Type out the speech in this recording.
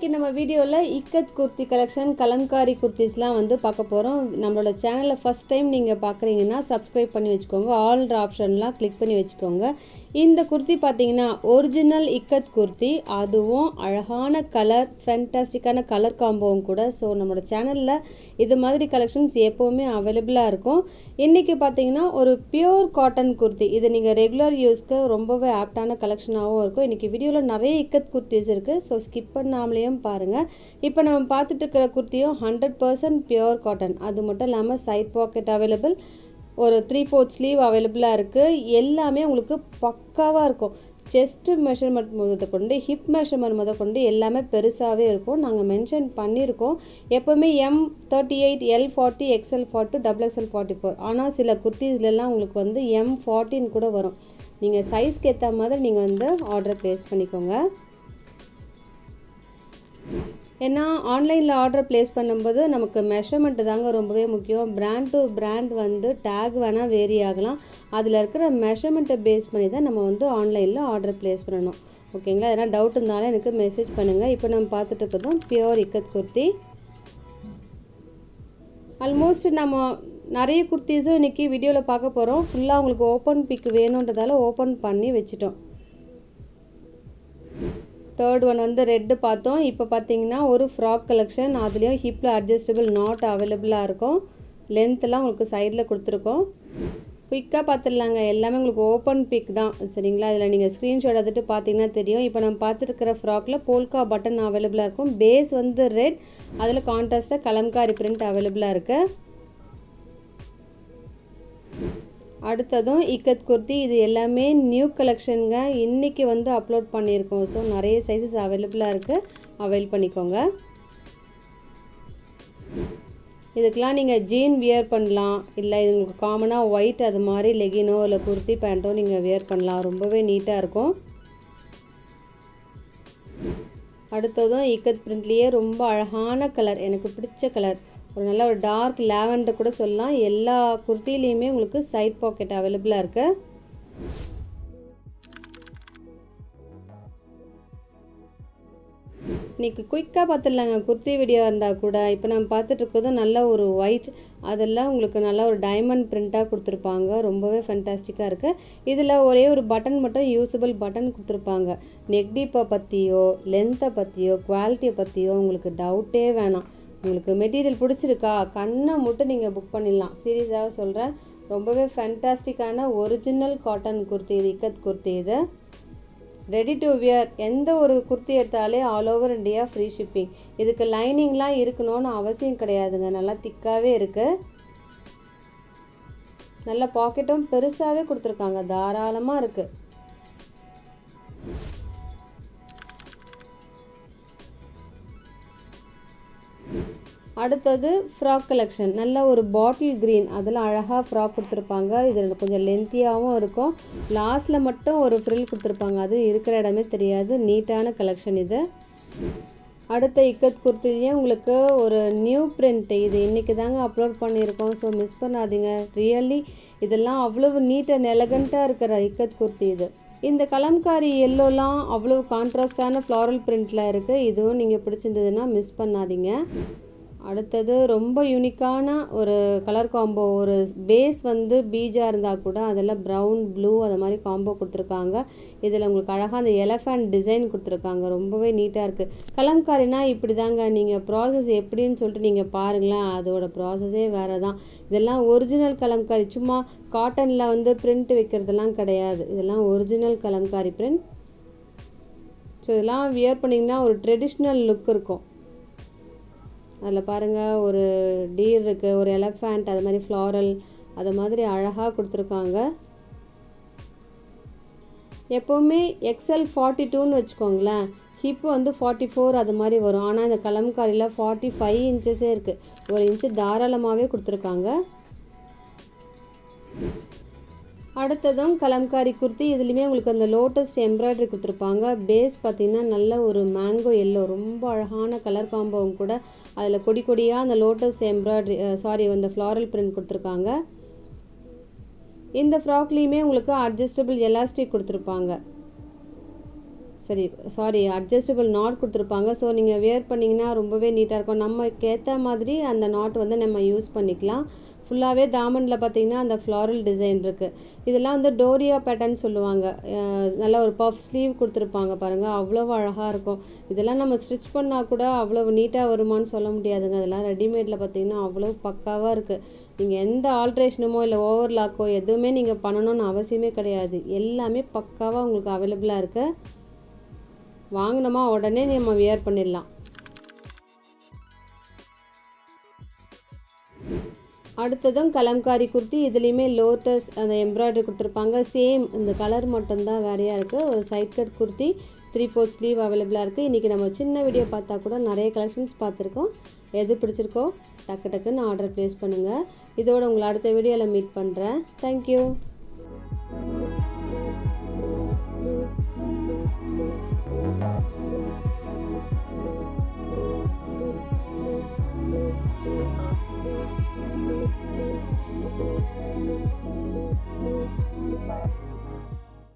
இன்னைக்கு நம்ம வீடியோவில் இக்கத் குர்த்தி கலெக்ஷன் கலம்காரி குர்த்திஸ்லாம் வந்து பார்க்க போகிறோம். நம்மளோட சேனலில் ஃபஸ்ட் டைம் நீங்கள் பார்க்குறீங்கன்னா சப்ஸ்கிரைப் பண்ணி வச்சுக்கோங்க, ஆல்ன்ற ஆப்ஷன்லாம் கிளிக் பண்ணி வச்சுக்கோங்க. இந்த குர்த்தி பார்த்தீங்கன்னா ஒரிஜினல் இக்கத் குர்த்தி, அதுவும் அழகான கலர், ஃபேண்டாஸ்டிக்கான கலர் காம்போவும் கூட. ஸோ நம்மளோட சேனலில் இது மாதிரி கலெக்ஷன்ஸ் எப்போவுமே அவைலபிளாக இருக்கும். இன்றைக்கி பார்த்தீங்கன்னா ஒரு பியூர் காட்டன் குர்த்தி, இது நீங்கள் ரெகுலர் யூஸ்க்கு ரொம்பவே ஆப்டான கலெக்ஷனாகவும் இருக்கும். இன்றைக்கி வீடியோவில் நிறைய இக்கத் குர்த்திஸ் இருக்குது, ஸோ ஸ்கிப் பண்ணாமலேயும் பாருங்கள். இப்போ நம்ம பார்த்துட்டு இருக்கிற குர்த்தியும் 100% பியூர் காட்டன். அது மட்டும் இல்லாமல் சைட் பாக்கெட் அவைலபிள், ஒரு 3/4 ஸ்லீவ் அவைலபிளாக இருக்குது. எல்லாமே உங்களுக்கு பக்காவாக இருக்கும். செஸ்ட்டு மெஷர்மெண்ட் முதற்கொண்டு ஹிப் மெஷர்மெண்ட் முதற்கொண்டு எல்லாமே பெருசாகவே இருக்கும். நாங்கள் மென்ஷன் பண்ணியிருக்கோம். எப்போவுமே M38, L40, XL40, XXL44. ஆனால் சில குர்த்திஸ்லாம் உங்களுக்கு வந்து M14 கூட வரும். நீங்கள் சைஸ்க்கு ஏற்ற மாதிரி நீங்கள் வந்து ஆர்டர் ப்ளேஸ் பண்ணிக்கோங்க. ஏன்னா ஆன்லைனில் ஆர்டர் ப்ளேஸ் பண்ணும்போது நமக்கு மெஷர்மெண்ட்டு தாங்க ரொம்பவே முக்கியம். பிராண்ட் டு பிராண்ட் வந்து டேக் வேணால் வேரி ஆகலாம். அதில் இருக்கிற மெஷர்மெண்ட்டை பேஸ் பண்ணி தான் நம்ம வந்து ஆன்லைனில் ஆர்டர் ப்ளேஸ் பண்ணணும். ஓகேங்களா? எதனா டவுட் இருந்தாலும் எனக்கு மெசேஜ் பண்ணுங்கள். இப்போ நம்ம பார்த்துட்டு இருக்கிறதும் பியூர் இக்கத் குர்த்தி. ஆல்மோஸ்ட் நம்ம நிறைய குர்த்திஸும் இன்றைக்கி வீடியோவில் பார்க்க போகிறோம். ஃபுல்லாக உங்களுக்கு ஓப்பன் பிக் வேணுன்றதால ஓப்பன் பண்ணி வச்சுட்டோம். தேர்ட் ஒன் வந்து ரெட்டு பார்த்தோம். இப்போ பார்த்தீங்கன்னா ஒரு ஃப்ராக் கலெக்ஷன், அதுலேயும் ஹிப்பில் அட்ஜஸ்டபிள் நாட் அவைலபிளாக இருக்கும். லென்த்லாம் உங்களுக்கு சைடில் கொடுத்துருக்கோம். குயிக்காக பார்த்துடலாங்க. எல்லாமே உங்களுக்கு ஓப்பன் பிக் தான், சரிங்களா? இதில் நீங்கள் ஸ்க்ரீன்ஷாட் எடுத்துகிட்டு பார்த்தீங்கன்னா தெரியும். இப்போ நம்ம பார்த்துருக்கிற ஃப்ராக்கில் போல்கா பட்டன் அவைலபிளாக இருக்கும். பேஸ் வந்து ரெட், அதில் கான்ட்ராஸ்ட்டாக கலம்காரி பிரிண்ட் அவைலபிளாக இருக்குது. அடுத்ததும் இக்கத் குர்த்தி. இது எல்லாமே நியூ கலெக்ஷனுங்க, இன்றைக்கி வந்து அப்லோட் பண்ணியிருக்கோம். ஸோ நிறைய சைஸஸ் அவைலபிளாக இருக்குது, அவைல் பண்ணிக்கோங்க. இதுக்கெலாம் நீங்கள் ஜீன் வியர் பண்ணலாம், இல்லை இது உங்களுக்கு காமனாக ஒயிட் அது மாதிரி லெகினோ இல்லை குர்த்தி பேண்ட்டோ நீங்கள் வியர் பண்ணலாம். ரொம்பவே நீட்டாக இருக்கும். அடுத்ததும் இக்கத் பிரிண்ட்லேயே ரொம்ப அழகான கலர், எனக்கு பிடிச்ச கலர், ஒரு நல்ல ஒரு டார்க் லாவெண்டர் கூட சொல்லலாம். எல்லா குர்த்திலையுமே உங்களுக்கு சைட் பாக்கெட் அவைலபிளாக இருக்குது. இன்றைக்கி குயிக்காக பார்த்துடலாங்க. குர்த்தி வீடியோ இருந்தால் கூட இப்போ நம்ம பார்த்துட்டு இருக்கிறது நல்ல ஒரு ஒயிட், அதெல்லாம் உங்களுக்கு நல்ல ஒரு டைமண்ட் பிரிண்ட்டாக கொடுத்துருப்பாங்க. ரொம்பவே ஃபேண்டாஸ்டிக்காக இருக்குது. இதில் ஒரே ஒரு பட்டன் மட்டும் யூஸபிள் பட்டன் கொடுத்துருப்பாங்க. நெக் டீப்பை பற்றியோ லென்த்தை பற்றியோ குவாலிட்டியை பற்றியோ உங்களுக்கு டவுட்டே வேணாம். உங்களுக்கு மெட்டீரியல் பிடிச்சிருக்கா, கண்ணை மட்டும் நீங்கள் புக் பண்ணிடலாம். சீரியஸாக சொல்கிறேன், ரொம்பவே ஃபேண்டாஸ்டிக்கான ஒரிஜினல் காட்டன் குர்த்தி இது, இக்கத் குர்த்தி. இது ரெடி டு வியர். எந்த ஒரு குர்த்தி எடுத்தாலே all over India free shipping. இதுக்கு லைனிங்லாம் இருக்கணும்னு அவசியம் கிடையாதுங்க. நல்லா திக்காகவே இருக்குது. நல்ல பாக்கெட்டும் பெருசாகவே கொடுத்துருக்காங்க, தாராளமாக இருக்குது. அடுத்தது ஃப்ராக் கலெக்ஷன். நல்ல ஒரு பாட்டில் க்ரீன், அதில் அழகாக ஃப்ராக் கொடுத்துருப்பாங்க. இதில் கொஞ்சம் லென்த்தியாகவும் இருக்கும். லாஸ்ட்டில் மட்டும் ஒரு ஃப்ரில் கொடுத்துருப்பாங்க, அது இருக்கிற இடமே தெரியாது. நீட்டான கலெக்ஷன் இது. அடுத்த இக்கத் குர்த்திலேயே உங்களுக்கு ஒரு நியூ பிரிண்ட், இது இன்றைக்கி தாங்க அப்லோட் பண்ணியிருக்கோம். ஸோ மிஸ் பண்ணாதீங்க. ரியலி இதெல்லாம் அவ்வளவு நீட் அண்ட் எலகண்ட்டாக இருக்கிற இக்கத் குர்த்தி இது. இந்த கலம்காரி எல்லோலாம் அவ்வளோ கான்ட்ராஸ்டான ஃப்ளாரல் பிரிண்டில் இருக்குது. இதுவும் நீங்கள் பிடிச்சிருந்ததுன்னா மிஸ் பண்ணாதீங்க. அடுத்தது ரொம்ப யூனிக்கான ஒரு கலர் காம்போ. ஒரு பேஸ் வந்து பீஜாக இருந்தால் கூட அதில் ப்ரௌன் ப்ளூ அது மாதிரி காம்போ கொடுத்துருக்காங்க. இதில் உங்களுக்கு அழகாக அந்த எலஃபண்ட் டிசைன் கொடுத்துருக்காங்க. ரொம்பவே நீட்டாக இருக்குது. கலம்காரினா இப்படி தாங்க. நீங்கள் ப்ராசஸ் எப்படின்னு சொல்லிட்டு நீங்கள் பாருங்களேன், அதோட ப்ராசஸே வேறு தான். இதெல்லாம் ஒரிஜினல் கலம்காரி, சும்மா காட்டனில் வந்து பிரிண்ட் வைக்கிறதெல்லாம் கிடையாது. இதெல்லாம் ஒரிஜினல் கலம்காரி பிரிண்ட். ஸோ இதெல்லாம் வியர் பண்ணிங்கன்னா ஒரு ட்ரெடிஷ்னல் லுக் இருக்கும். அதில் பாருங்கள், ஒரு டீர் இருக்குது, ஒரு எலஃபண்ட், அது மாதிரி ஃப்ளாரல், அது மாதிரி அழகாக கொடுத்துருக்காங்க. எப்போவுமே XL42ன்னு வச்சுக்கோங்களேன், ஹிப்பு வந்து 44 அது மாதிரி வரும். ஆனால் இந்த கலம்காரியில் 45 இன்ச்சஸே இருக்குது. ஒரு இன்ச்சு தாராளமாகவே கொடுத்துருக்காங்க. அடுத்ததும் கலம்காரி குர்த்தி. இதுலேயுமே உங்களுக்கு அந்த லோட்டஸ் எம்ப்ராய்டரி கொடுத்துருப்பாங்க. பேஸ் பார்த்திங்கன்னா நல்ல ஒரு மேங்கோ எல்லோ, ரொம்ப அழகான கலர் காம்போவும் கூட. அதில் கொடி கொடியாக அந்த லோட்டஸ் எம்ப்ராய்டரி அந்த ஃப்ளாரல் பிரிண்ட் கொடுத்துருக்காங்க. இந்த ஃப்ராக்லேயுமே உங்களுக்கு அட்ஜஸ்டபிள் எலாஸ்டிக் கொடுத்துருப்பாங்க. சாரி அட்ஜஸ்டபிள் நாட் கொடுத்துருப்பாங்க. ஸோ நீங்கள் வியர் பண்ணிங்கன்னா ரொம்பவே நீட்டாக இருக்கும். நமக்கு ஏற்ற மாதிரி அந்த நாட் வந்து நம்ம யூஸ் பண்ணிக்கலாம். ஃபுல்லாகவே தாமனில் பார்த்திங்கன்னா அந்த ஃப்ளாரல் டிசைன் இருக்குது. இதெல்லாம் வந்து டோரியா பேட்டர்ன் சொல்லுவாங்க. நல்ல ஒரு பஃப் ஸ்லீவ் கொடுத்துருப்பாங்க பாருங்கள், அவ்வளோ அழகாக இருக்கும். இதெல்லாம் நம்ம ஸ்டிச் பண்ணால் கூட அவ்வளோ நீட்டாக வருமானு சொல்ல முடியாதுங்க. அதெல்லாம் ரெடிமேடில் பார்த்திங்கன்னா அவ்வளோ பக்காவாக இருக்குது. நீங்கள் எந்த ஆல்ட்ரேஷனுமோ இல்லை ஓவர்லாக்கோ எதுவுமே நீங்கள் பண்ணணும்னு அவசியமே கிடையாது. எல்லாமே பக்காவாக உங்களுக்கு அவைலபிளாக இருக்குது. வாங்கினோமா உடனே நம்ம வியர் பண்ணிடலாம். அடுத்ததும் கலம்காரி குர்த்தி. இதுலேயுமே லோட்டஸ் அந்த எம்ப்ராய்டரி கொடுத்துருப்பாங்க. சேம் இந்த கலர் மட்டும்தான் வேறையாக இருக்குது. ஒரு சைட் கட் குர்த்தி 3/4 ஸ்லீவ் அவைலபிளாக இருக்குது. இன்றைக்கி நம்ம சின்ன வீடியோ பார்த்தா கூட நிறைய கலெக்ஷன்ஸ் பார்த்துருக்கோம். எது பிடிச்சிருக்கோ டக்குன்னு ஆர்டர் ப்ளேஸ் பண்ணுங்கள். இதோட உங்களை அடுத்த வீடியோவில் மீட் பண்ணுறேன். தேங்க்யூ.